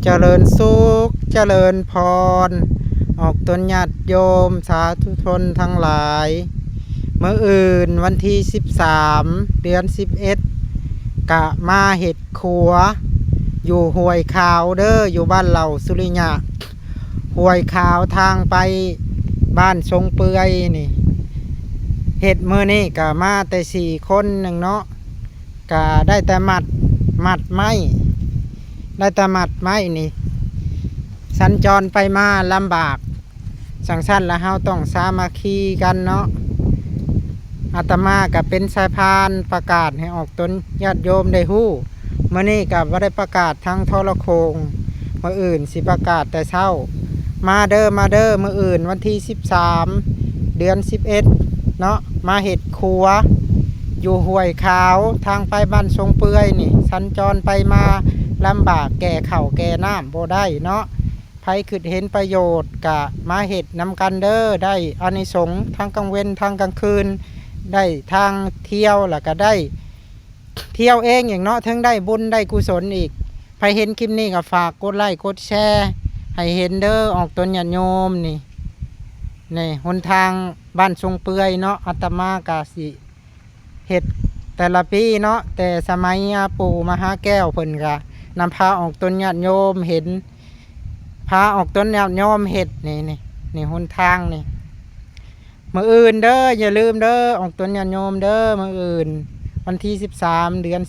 เจริญสุขเจริญพรออกตนญาติโยมสาธุชนทั้งหลายเมื่ออื่นวันที่13เดือน11กะมาเห็ดขัวอยู่ห้วยขาวเด้ออยู่บ้านเหล่าสุริยะห้วยขาวทางไปบ้านทรงเปื่อยนี่เห็ดมือนี่กะมาแต่4 คนหนึ่งเนาะกะได้แต่หมัดไม้ได้แต่หมัดไม้นี่สัญจรไปมาลำบากสังสั้นแล้วเฮาต้องสามัคคีกันเนาะอาตมาก็เป็นสายพานประกาศให้ออกตนญาติโยมได้ฮู้มื้อนี้ก็บ่ได้ประกาศทางโทรโคงมื้ออื่นสิประกาศแต่เช้ามาเด้อมื้ออื่นวันที่13เดือน11เนาะมาเฮ็ดครัวอยู่ห้วยขาวทางไปบ้านทรงเปื่อยนี่สัญจรไปมาลำบากแก่ข้าวแก่น้ำบ่ได้เนาะไผคิดเห็นประโยชน์กะมาเฮ็ดนำกันเด้อได้อานิสงส์ทั้งกลางเว้นทั้งกลางคืนได้ทางเที่ยวแล้วก็ได้เที่ยวเองอย่างเนาะทั้งได้บุญได้กุศลอีกใครเห็นคลิปนี้ก็ฝากกดไลค์กดแชร์ให้เห็นเด้อออกตนญาติโยมนี่หนทางบ้านทรงเปื่อยเนาะอาตมากะสิเฮ็ดแต่ละปีเนาะแต่สมัยปู่มหาแก้วเพิ่นก็นำพาออกตนญาติโยมเห็นพาออกตนญาติโยมเฮ็ดนี่หนทางนี่มื้ออื่นเด้ออย่าลืมเด้อออกตนญาติโยมเด้อมื้ออื่นวันที่13เดือน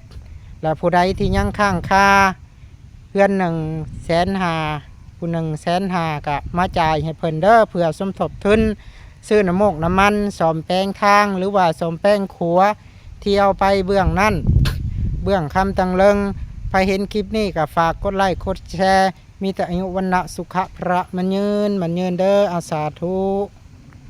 11แล้วผู้ใดที่ยังค้างคาเพื่อน150,000ผู้150,000ก็มาจ่ายให้เพิ่นเด้อเพื่อสมทบทุนซื้อน้ำมกน้ำมันซ่อมแปลงทางหรือว่าซ่อมแปลงครัวที่เอาไปเบื้องนั่นเบื้องคำตังเลิงใครเห็นคลิปนี้ก็ฝากกดไลค์กดแชร์มีแต่อายุวันนะสุขะพระมันยืนเด้ออาสาธุ